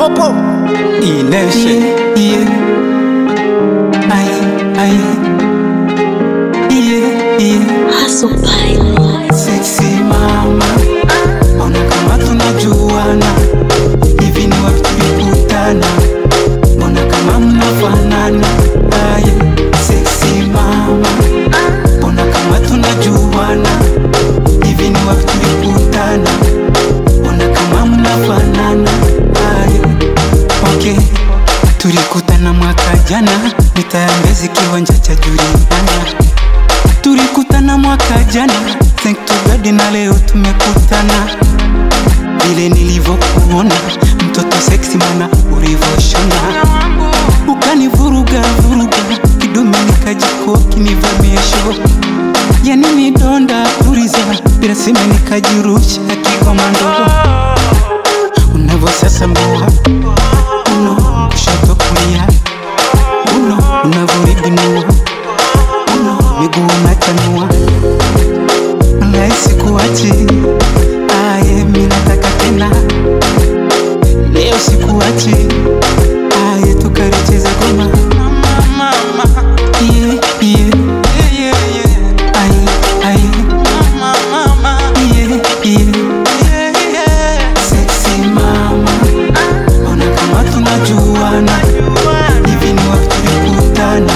Popo Ineshe yeah. Aye. Yeah. Hustle by Sexy mama, ona kama tunajuana, hivi ni wapi tulikutana, ona kama mnafanana. Aye, sexy mama, ona kama tunajuana, hivi ni wapi tulikutana, ona kama mnafanana. Aye, okay, tulikutana mwaka jana, mitaa ya Mbezi kiwanja cha Juliana. Tulikutana mwaka jana, thank to God na leo tumekutana. Vile nilivyokuona, mtoto sexy mana ulivoshona, ukanivuruga kidume nikajiko kinivamia show. Yani midonda kuriza, bila sema nikajirusha kikomando. Unavo sasa mboha, uno kushoto kulia, uno unavoribinua, miguu unachanua, na sikuachi. Aye, mimi nataka tena, leo sikuachi. Aye, tukaricheza goma mama. Yeah. Aye mama. Yeah. Sexy mama, ona kama tunajuana, hivi ni wapi tulikutana,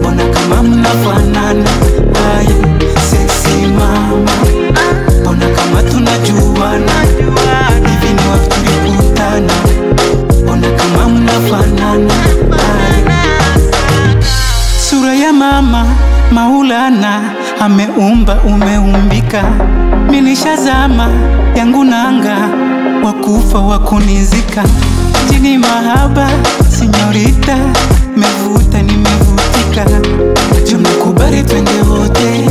ona kama mnafanana. Aye, sexy mama, ona kama tunajuana, hivi ni wapi tulikutana, ona kama mnafanana. Aye, sura ya mama Maulana ameumba, umeumbika. Milishazama yangu nanga, wakufa wakunizika. Jini mahaba sinyorita, mevuta nimevutika. Jumekubali twende wote,